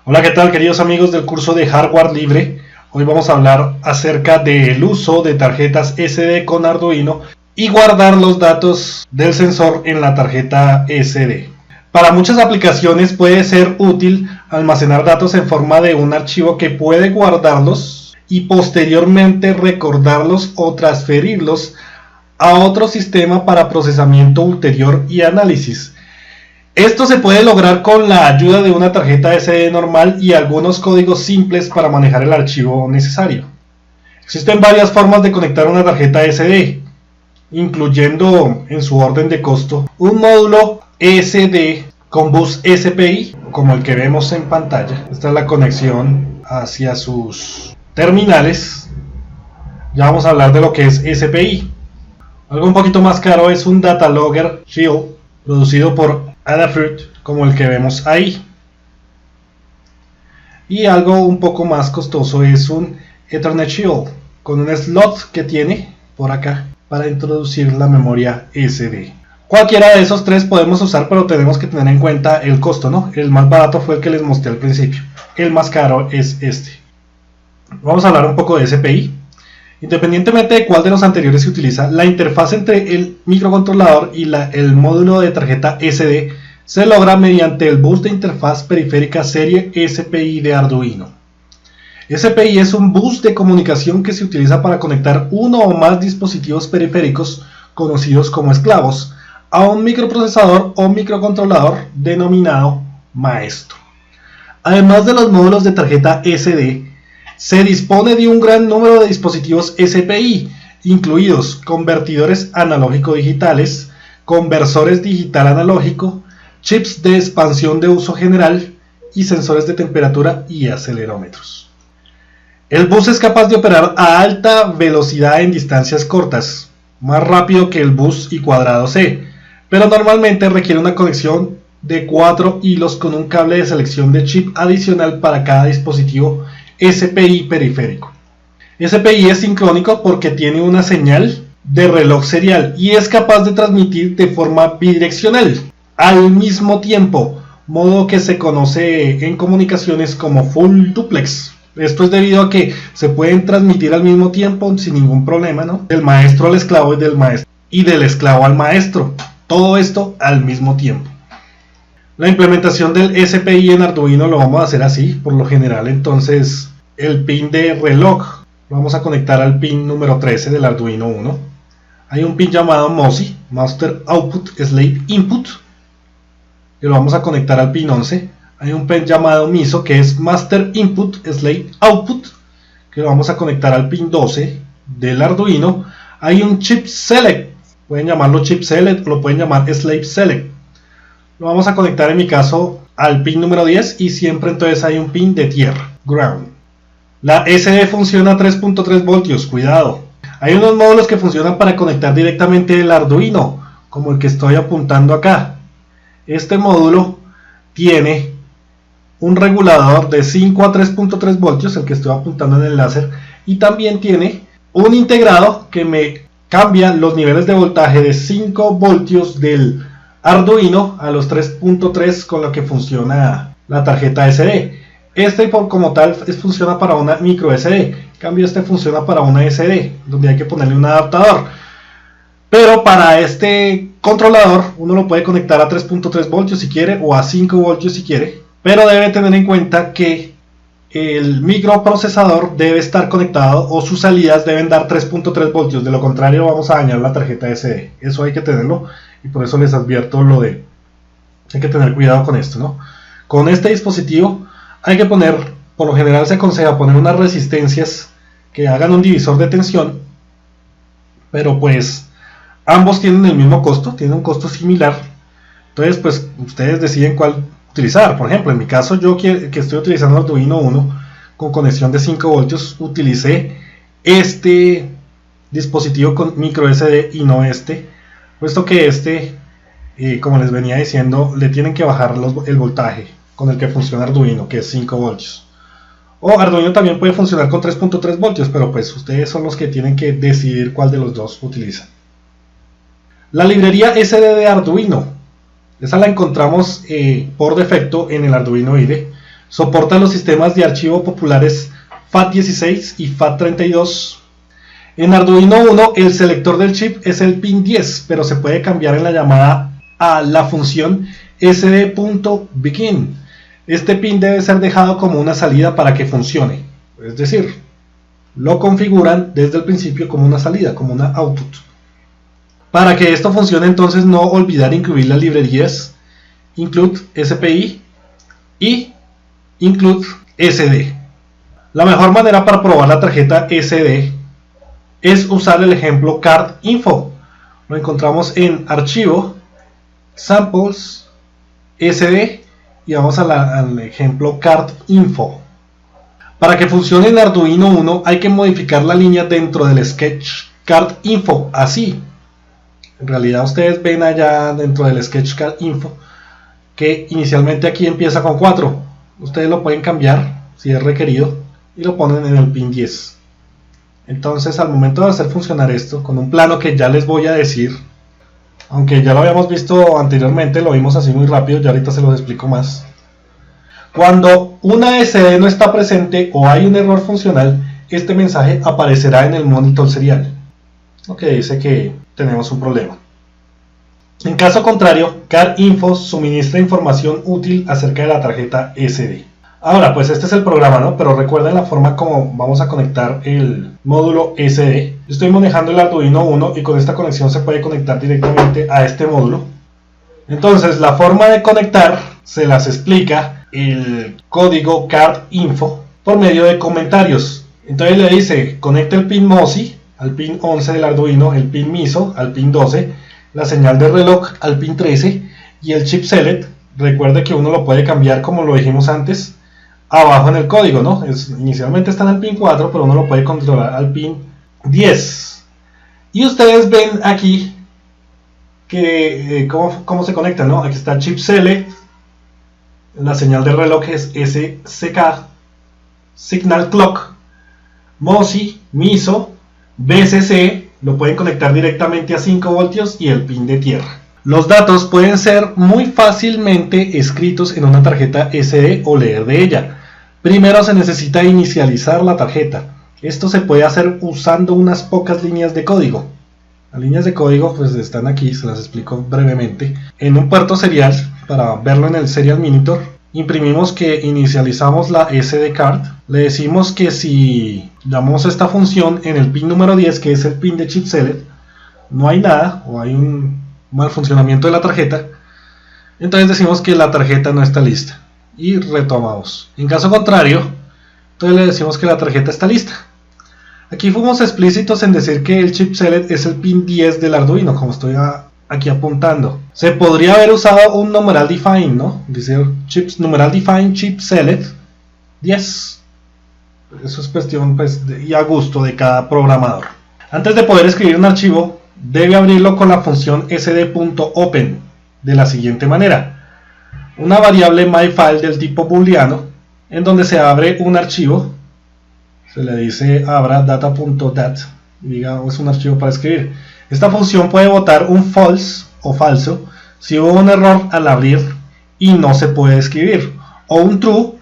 Hola, ¿qué tal, queridos amigos del curso de hardware libre? Hoy vamos a hablar acerca del uso de tarjetas SD con Arduino y guardar los datos del sensor en la tarjeta SD. Para muchas aplicaciones puede ser útil almacenar datos en forma de un archivo que puede guardarlos y posteriormente recordarlos o transferirlos a otro sistema para procesamiento ulterior y análisis. Esto se puede lograr con la ayuda de una tarjeta SD normal y algunos códigos simples para manejar el archivo necesario. Existen varias formas de conectar una tarjeta SD, incluyendo en su orden de costo un módulo SD con bus SPI, como el que vemos en pantalla. Esta es la conexión hacia sus terminales. Ya vamos a hablar de lo que es SPI. Algo un poquito más caro es un Data Logger Shield, producido por Adafruit, como el que vemos ahí. Y algo un poco más costoso es un Ethernet Shield, con un slot que tiene por acá para introducir la memoria SD. Cualquiera de esos tres podemos usar, pero tenemos que tener en cuenta el costo, ¿no? El más barato fue el que les mostré al principio. El más caro es este. Vamos a hablar un poco de SPI. Independientemente de cuál de los anteriores se utiliza, la interfaz entre el microcontrolador y el módulo de tarjeta SD se logra mediante el bus de interfaz periférica serie SPI de Arduino. SPI es un bus de comunicación que se utiliza para conectar uno o más dispositivos periféricos, conocidos como esclavos, a un microprocesador o microcontrolador denominado maestro. Además de los módulos de tarjeta SD, se dispone de un gran número de dispositivos SPI, incluidos convertidores analógico-digitales, conversores digital-analógico, chips de expansión de uso general y sensores de temperatura y acelerómetros. El bus es capaz de operar a alta velocidad en distancias cortas, más rápido que el bus y cuadrado C, pero normalmente requiere una conexión de 4 hilos con un cable de selección de chip adicional para cada dispositivo SPI periférico. SPI es sincrónico porque tiene una señal de reloj serial y es capaz de transmitir de forma bidireccional al mismo tiempo, modo que se conoce en comunicaciones como full duplex. Esto es debido a que se pueden transmitir al mismo tiempo sin ningún problema, ¿no? Del maestro al esclavo y del esclavo al maestro. Todo esto al mismo tiempo. La implementación del SPI en Arduino lo vamos a hacer así, por lo general. Entonces el pin de reloj lo vamos a conectar al pin número 13 del Arduino 1. Hay un pin llamado MOSI, Master Output Slave Input, que lo vamos a conectar al pin 11. Hay un pin llamado MISO, que es Master Input Slave Output, que lo vamos a conectar al pin 12 del Arduino. Hay un chip select, pueden llamarlo chip select o lo pueden llamar slave select. Lo vamos a conectar en mi caso al pin número 10 y siempre entonces hay un pin de tierra, ground. La SD funciona a 3.3 voltios, cuidado. Hay unos módulos que funcionan para conectar directamente el Arduino, como el que estoy apuntando acá. Este módulo tiene un regulador de 5 a 3.3 voltios, el que estoy apuntando en el láser, y también tiene un integrado que me cambia los niveles de voltaje de 5 voltios del Arduino a los 3.3 con lo que funciona la tarjeta SD. Este como tal funciona para una micro SD, en cambio este funciona para una SD, donde hay que ponerle un adaptador. Pero para este controlador uno lo puede conectar a 3.3 voltios si quiere o a 5 voltios si quiere, pero debe tener en cuenta que el microprocesador debe estar conectado o sus salidas deben dar 3.3 voltios, de lo contrario vamos a dañar la tarjeta SD. Eso hay que tenerlo y por eso les advierto lo de hay que tener cuidado con esto, ¿no? Con este dispositivo hay que poner, por lo general se aconseja poner unas resistencias que hagan un divisor de tensión, pero pues ambos tienen el mismo costo, tienen un costo similar. Entonces pues ustedes deciden cuál utilizar. Por ejemplo, en mi caso yo que estoy utilizando Arduino 1 con conexión de 5 voltios, utilicé este dispositivo con micro SD y no este, puesto que este, como les venía diciendo, le tienen que bajar el voltaje con el que funciona Arduino, que es 5 voltios. O Arduino también puede funcionar con 3.3 voltios, pero pues ustedes son los que tienen que decidir cuál de los dos utilizan. La librería SD de Arduino, esa la encontramos por defecto en el Arduino IDE. Soporta los sistemas de archivo populares FAT16 y FAT32. En Arduino Uno el selector del chip es el pin 10, pero se puede cambiar en la llamada a la función sd.begin. Este pin debe ser dejado como una salida para que funcione, es decir, lo configuran desde el principio como una salida, como una output. Para que esto funcione, entonces no olvidar incluir las librerías include SPI y include SD. La mejor manera para probar la tarjeta SD es usar el ejemplo card info. Lo encontramos en archivo, samples, SD y vamos al ejemplo card info. Para que funcione en Arduino Uno hay que modificar la línea dentro del sketch card info, así. En realidad ustedes ven allá dentro del sketch card info que inicialmente aquí empieza con 4. Ustedes lo pueden cambiar si es requerido y lo ponen en el pin 10. Entonces al momento de hacer funcionar esto con un plano que ya les voy a decir, aunque ya lo habíamos visto anteriormente, lo vimos así muy rápido, ya ahorita se los explico más. Cuando una SD no está presente o hay un error funcional, este mensaje aparecerá en el monitor serial, lo que dice que tenemos un problema. En caso contrario, card info suministra información útil acerca de la tarjeta SD. Ahora, pues este es el programa, ¿no? Pero recuerden la forma como vamos a conectar el módulo SD. Yo estoy manejando el Arduino Uno y con esta conexión se puede conectar directamente a este módulo. Entonces, la forma de conectar se las explica el código card info por medio de comentarios. Entonces le dice, conecta el pin MOSI al pin 11 del Arduino, el pin MISO al pin 12, la señal de reloj al pin 13 y el chip select. Recuerde que uno lo puede cambiar como lo dijimos antes, abajo en el código, ¿no? Inicialmente está en el pin 4, pero uno lo puede controlar al pin 10. Y ustedes ven aquí que cómo se conecta, ¿no? Aquí está chip select, la señal de reloj es SCK, signal clock, MOSI, MISO, BCC, lo pueden conectar directamente a 5 voltios y el pin de tierra. Los datos pueden ser muy fácilmente escritos en una tarjeta SD o leer de ella. Primero se necesita inicializar la tarjeta. Esto se puede hacer usando unas pocas líneas de código. Las líneas de código pues están aquí, se las explico brevemente. En un puerto serial, para verlo en el serial monitor, imprimimos que inicializamos la SD card. Le decimos que si llamamos esta función en el pin número 10, que es el pin de chip select, no hay nada o hay un mal funcionamiento de la tarjeta, entonces decimos que la tarjeta no está lista y retomamos. En caso contrario, entonces le decimos que la tarjeta está lista. Aquí fuimos explícitos en decir que el chip select es el pin 10 del Arduino, como estoy aquí apuntando. Se podría haber usado un numeral define, ¿no? Decir numeral define chip select 10. Eso es cuestión pues y a gusto de cada programador. Antes de poder escribir un archivo, debe abrirlo con la función sd.open de la siguiente manera: una variable myFile del tipo booleano en donde se abre un archivo, se le dice abra data.dat y diga es un archivo para escribir. Esta función puede botar un false o falso si hubo un error al abrir y no se puede escribir, o un true,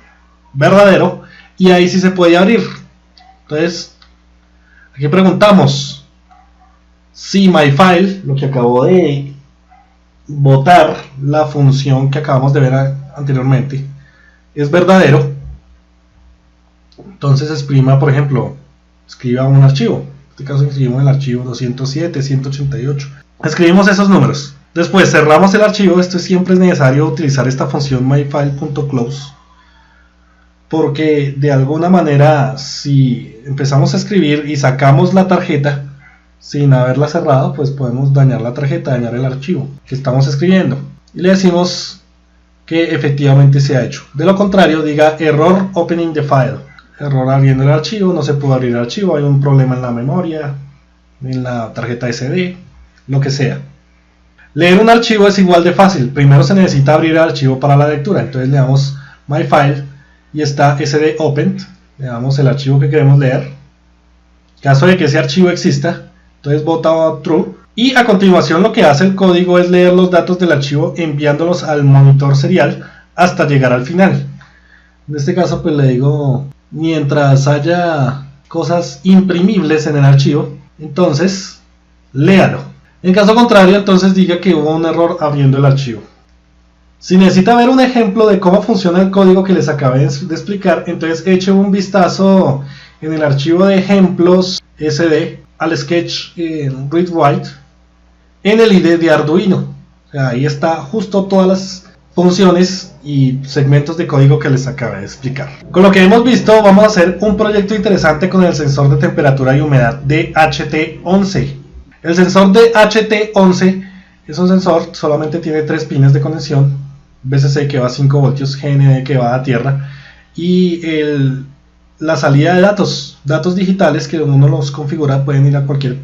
verdadero, y ahí sí se puede abrir. Entonces aquí preguntamos si myFile, lo que acabo de botar, la función que acabamos de ver anteriormente, es verdadero. Entonces por ejemplo, escriba un archivo. En este caso escribimos el archivo 207, 188. Escribimos esos números. Después cerramos el archivo. Esto siempre es necesario utilizar esta función myFile.close, porque de alguna manera si empezamos a escribir y sacamos la tarjeta sin haberla cerrado, pues podemos dañar la tarjeta, dañar el archivo que estamos escribiendo. Y le decimos que efectivamente se ha hecho. De lo contrario, diga error opening the file. Error abriendo el archivo, no se pudo abrir el archivo, hay un problema en la memoria, en la tarjeta SD, lo que sea. Leer un archivo es igual de fácil. Primero se necesita abrir el archivo para la lectura. Entonces le damos myFile y está sd opened. Le damos el archivo que queremos leer. En caso de que ese archivo exista, entonces bota true. Y a continuación lo que hace el código es leer los datos del archivo enviándolos al monitor serial hasta llegar al final. En este caso pues le digo mientras haya cosas imprimibles en el archivo, entonces léalo. En caso contrario, entonces diga que hubo un error abriendo el archivo. Si necesita ver un ejemplo de cómo funciona el código que les acabé de explicar, entonces eche un vistazo en el archivo de ejemplos SD al sketch read write en el IDE de Arduino. O sea, ahí está justo todas las funciones y segmentos de código que les acabé de explicar. Con lo que hemos visto, vamos a hacer un proyecto interesante con el sensor de temperatura y humedad de HT11. El sensor de HT11 es un sensor, solamente tiene 3 pines de conexión, VCC que va a 5 voltios, GND que va a tierra, y la salida de datos digitales que uno los configura, pueden ir a cualquier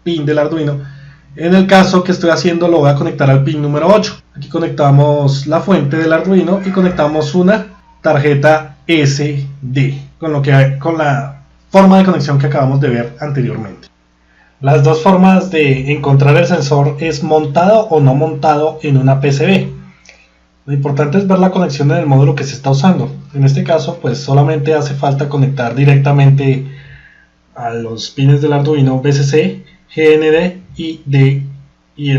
pin del Arduino. En el caso que estoy haciendo lo voy a conectar al pin número 8. Aquí conectamos la fuente del Arduino y conectamos una tarjeta SD, con la forma de conexión que acabamos de ver anteriormente. Las dos formas de encontrar el sensor es montado o no montado en una PCB. Lo importante es ver la conexión en el módulo que se está usando. En este caso pues solamente hace falta conectar directamente a los pines del Arduino VCC, GND y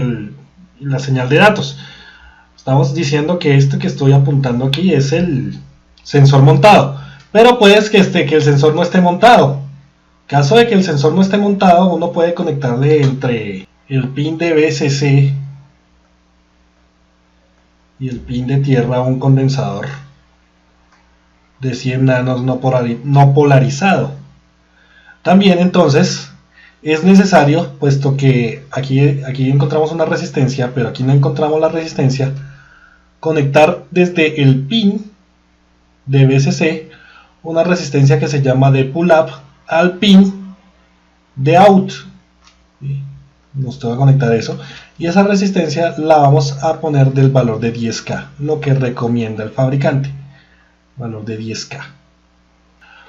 la señal de datos. Estamos diciendo que este que estoy apuntando aquí es el sensor montado, pero puede que el sensor no esté montado. En caso de que el sensor no esté montado, uno puede conectarle entre el pin de VCC y el pin de tierra un condensador de 100 nanos no polarizado. También entonces es necesario, puesto que aquí encontramos una resistencia, pero aquí no encontramos la resistencia, conectar desde el pin de VCC una resistencia que se llama de pull-up al pin de out. Nos toca conectar eso, y esa resistencia la vamos a poner del valor de 10K, lo que recomienda el fabricante, valor de 10K.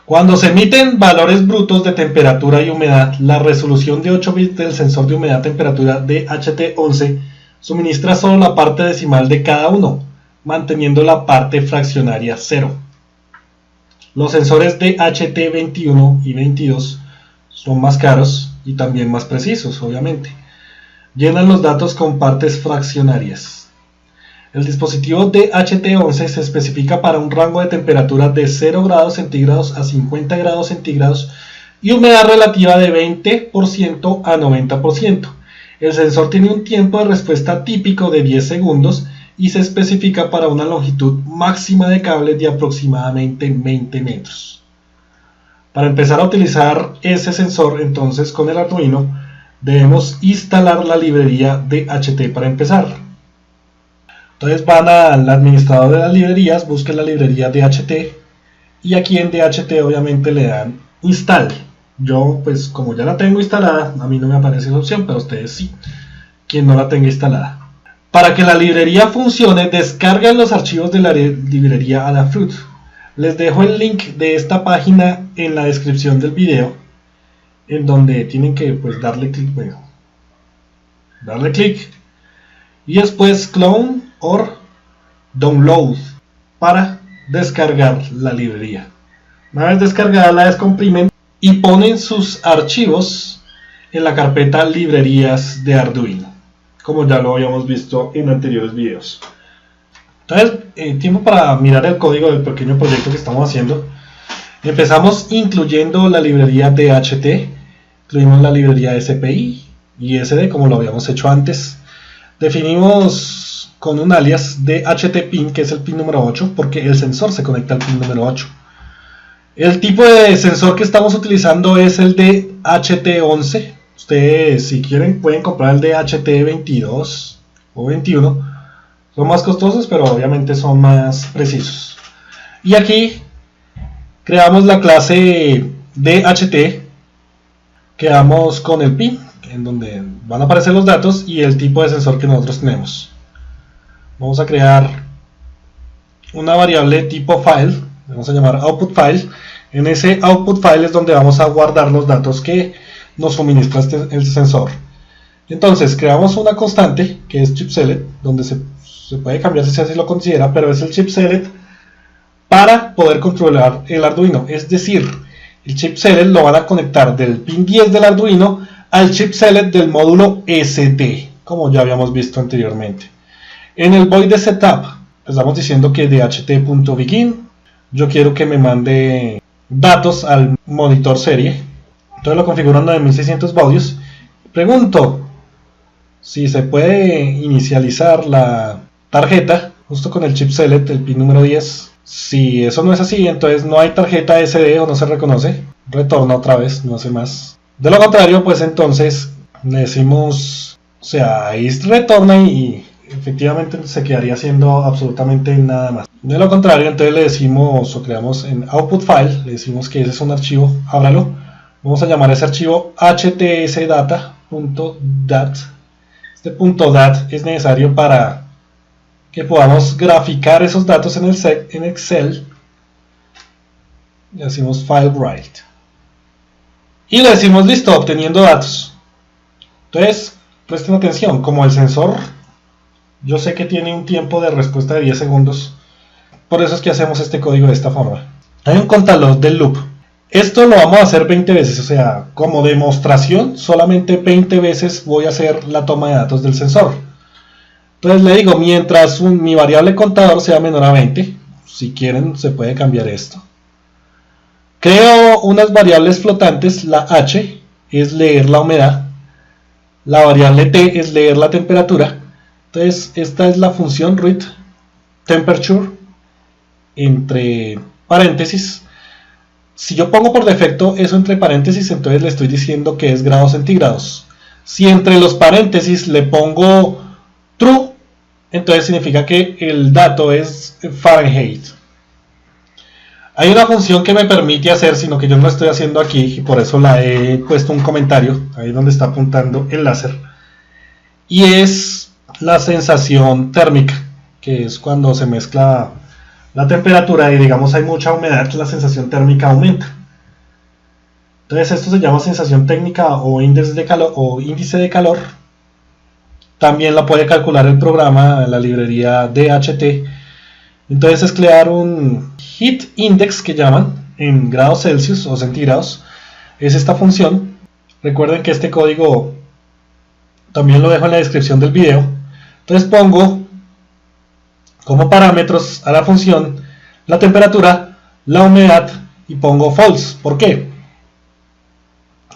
Cuando se emiten valores brutos de temperatura y humedad, la resolución de 8 bits del sensor de humedad-temperatura de HT11 suministra solo la parte decimal de cada uno, manteniendo la parte fraccionaria 0. Los sensores de HT21 y 22 son más caros y también más precisos, obviamente. Llenan los datos con partes fraccionarias. El dispositivo de HT11 se especifica para un rango de temperatura de 0 grados centígrados a 50 grados centígrados y humedad relativa de 20% a 90%. El sensor tiene un tiempo de respuesta típico de 10 segundos y se especifica para una longitud máxima de cable de aproximadamente 20 metros. Para empezar a utilizar ese sensor, entonces con el Arduino, debemos instalar la librería de HT para empezar. Entonces van al administrador de las librerías, busquen la librería de HT y aquí en DHT obviamente le dan install. Yo pues como ya la tengo instalada, a mí no me aparece esa opción, pero ustedes sí, quien no la tenga instalada. Para que la librería funcione, descargan los archivos de la librería Adafruit. Les dejo el link de esta página en la descripción del video, en donde tienen que pues darle clic y después clone o download para descargar la librería. Una vez descargada, la descomprimen y ponen sus archivos en la carpeta librerías de Arduino, como ya lo habíamos visto en anteriores videos. Entonces, tiempo para mirar el código del pequeño proyecto que estamos haciendo. Empezamos incluyendo la librería DHT, incluimos la librería SPI y SD como lo habíamos hecho antes. Definimos con un alias de HT pin, que es el pin número 8, porque el sensor se conecta al pin número 8. El tipo de sensor que estamos utilizando es el de HT11. Ustedes, si quieren, pueden comprar el de HT22 o 21. Son más costosos, pero obviamente son más precisos. Y aquí creamos la clase DHT. Quedamos con el pin, en donde van a aparecer los datos y el tipo de sensor que nosotros tenemos. Vamos a crear una variable tipo file, vamos a llamar output file. En ese output file es donde vamos a guardar los datos que nos suministra el sensor. Entonces creamos una constante que es chip select, donde se puede cambiar si así lo considera, pero es el chip select para poder controlar el Arduino. Es decir, el chip select lo van a conectar del pin 10 del Arduino al chip select del módulo SD, como ya habíamos visto anteriormente. En el void de setup estamos diciendo que de ht.begin yo quiero que me mande datos al monitor serie. Entonces lo configuro en 9600 baudios. Pregunto si se puede inicializar la tarjeta justo con el chip select, el pin número 10. Si eso no es así, entonces no hay tarjeta SD o no se reconoce. Retorna otra vez, no hace más. De lo contrario, pues entonces le decimos, o sea, ahí retorna y efectivamente se quedaría haciendo absolutamente nada más. De lo contrario, entonces le decimos o creamos en output file, le decimos que ese es un archivo, ábralo. Vamos a llamar ese archivo htsdata.dat. Este .dat es necesario para que podamos graficar esos datos en Excel. Le decimos file write. Y le decimos listo, obteniendo datos. Entonces, presten atención, como el sensor, yo sé que tiene un tiempo de respuesta de 10 segundos. Por eso es que hacemos este código de esta forma. Hay un contador del loop. Esto lo vamos a hacer 20 veces, o sea, como demostración, solamente 20 veces voy a hacer la toma de datos del sensor. Entonces le digo, mientras mi variable contador sea menor a 20, si quieren se puede cambiar esto. Creo unas variables flotantes, la h es leer la humedad, la variable t es leer la temperatura. Entonces esta es la función read temperature entre paréntesis. Si yo pongo por defecto eso entre paréntesis, entonces le estoy diciendo que es grados centígrados. Si entre los paréntesis le pongo true, entonces significa que el dato es Fahrenheit. Hay una función que me permite hacer, sino que yo no lo estoy haciendo aquí, y por eso la he puesto un comentario, ahí donde está apuntando el láser. Y es la sensación térmica, que es cuando se mezcla la temperatura y digamos hay mucha humedad, la sensación térmica aumenta. Entonces esto se llama sensación térmica o índice de calor. También la puede calcular el programa, la librería DHT. Entonces es crear un heat index que llaman en grados Celsius o centígrados. Es esta función. Recuerden que este código también lo dejo en la descripción del video. Entonces pongo como parámetros a la función la temperatura, la humedad y pongo false. ¿Por qué?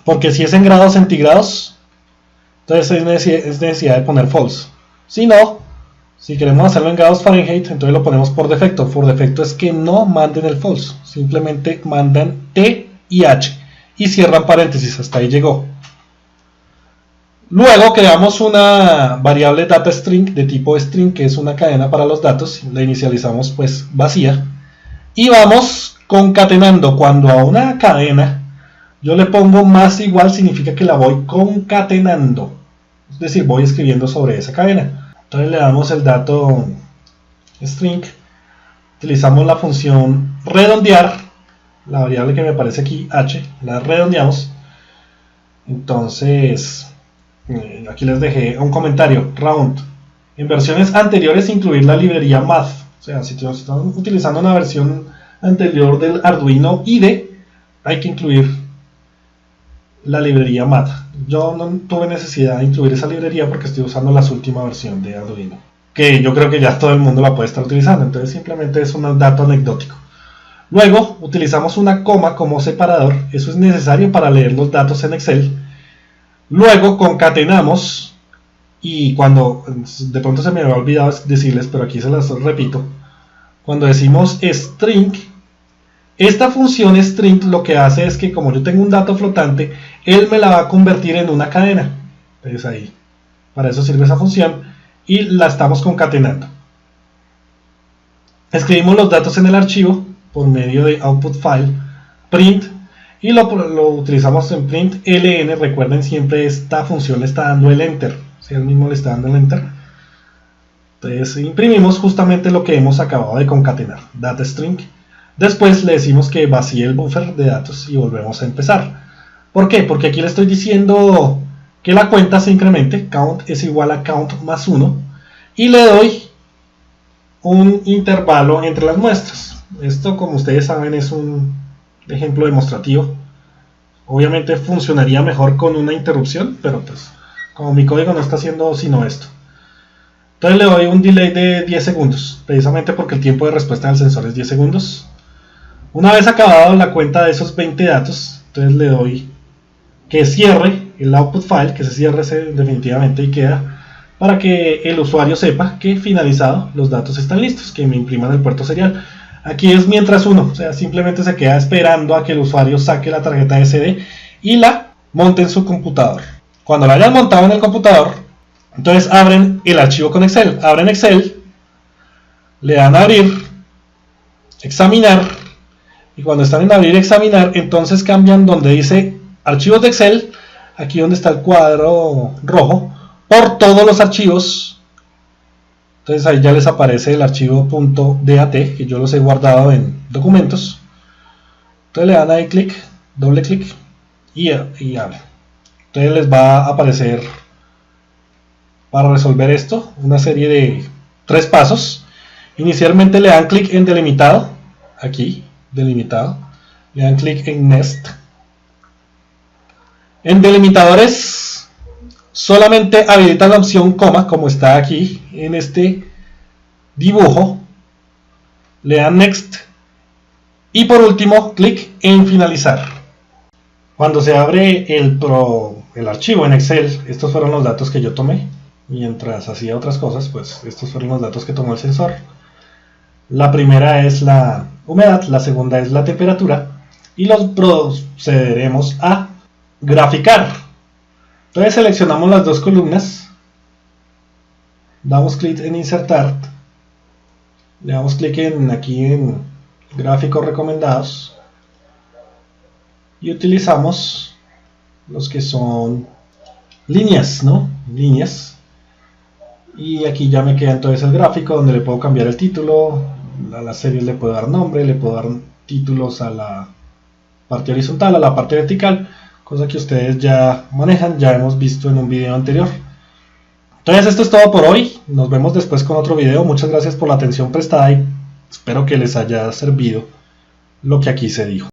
Porque si es en grados centígrados, entonces es necesidad de poner false. Si no, si queremos hacerlo en grados Fahrenheit, entonces lo ponemos por defecto. Por defecto es que no manden el false, simplemente mandan T y H y cierran paréntesis, hasta ahí llegó. Luego creamos una variable data string de tipo string, que es una cadena para los datos. La inicializamos pues vacía y vamos concatenando. Cuando a una cadena yo le pongo más igual, significa que la voy concatenando, es decir, voy escribiendo sobre esa cadena. Entonces le damos el dato string, utilizamos la función redondear, la variable que me aparece aquí, h, la redondeamos. Entonces aquí les dejé un comentario, round. En versiones anteriores incluir la librería math, o sea, si están utilizando una versión anterior del Arduino IDE, hay que incluir la librería math. Yo no tuve necesidad de incluir esa librería porque estoy usando la última versión de Arduino, que yo creo que ya todo el mundo la puede estar utilizando, entonces simplemente es un dato anecdótico. Luego utilizamos una coma como separador, eso es necesario para leer los datos en Excel. Luego concatenamos, y cuando de pronto se me había olvidado decirles, pero aquí se las repito, cuando decimos string, esta función string lo que hace es que como yo tengo un dato flotante, él me la va a convertir en una cadena. Entonces ahí, para eso sirve esa función y la estamos concatenando. Escribimos los datos en el archivo por medio de output file, print, y lo utilizamos en print ln. Recuerden, siempre esta función le está dando el enter, si él mismo le está dando el enter. Entonces imprimimos justamente lo que hemos acabado de concatenar, data string. Después le decimos que vacíe el buffer de datos y volvemos a empezar. ¿Por qué? Porque aquí le estoy diciendo que la cuenta se incremente, count es igual a count más 1, y le doy un intervalo entre las muestras. Esto, como ustedes saben, es un ejemplo demostrativo. Obviamente funcionaría mejor con una interrupción, pero pues como mi código no está haciendo sino esto. Entonces le doy un delay de 10 segundos, precisamente porque el tiempo de respuesta del sensor es 10 segundos. Una vez acabado la cuenta de esos 20 datos, entonces le doy que cierre el output file, que se cierre definitivamente y queda, para que el usuario sepa que finalizado los datos están listos, que me impriman el puerto serial. Aquí es mientras uno, o sea, simplemente se queda esperando a que el usuario saque la tarjeta SD y la monte en su computador. Cuando la hayan montado en el computador, entonces abren el archivo con Excel. Abren Excel, le dan a abrir, examinar, y cuando están en abrir examinar, entonces cambian donde dice archivos de Excel, aquí donde está el cuadro rojo, por todos los archivos. Entonces ahí ya les aparece el archivo .dat, que yo los he guardado en documentos. Entonces le dan ahí clic, doble clic y abren. Entonces les va a aparecer, para resolver esto, una serie de 3 pasos. Inicialmente le dan clic en delimitado, aquí, delimitado, le dan clic en Next. En delimitadores solamente habilitan la opción coma, como está aquí en este dibujo, le dan Next y por último clic en finalizar. Cuando se abre el archivo en Excel, estos fueron los datos que yo tomé. Mientras hacía otras cosas, pues estos fueron los datos que tomó el sensor. La primera es la humedad, la segunda es la temperatura y los procederemos a graficar. Entonces seleccionamos las dos columnas, damos clic en insertar, le damos clic aquí en gráficos recomendados y utilizamos los que son líneas, ¿no? Líneas. Y aquí ya me queda entonces el gráfico donde le puedo cambiar el título, a las series le puedo dar nombre, le puedo dar títulos a la parte horizontal, a la parte vertical, cosa que ustedes ya manejan, ya hemos visto en un video anterior. Entonces esto es todo por hoy, nos vemos después con otro video. Muchas gracias por la atención prestada y espero que les haya servido lo que aquí se dijo.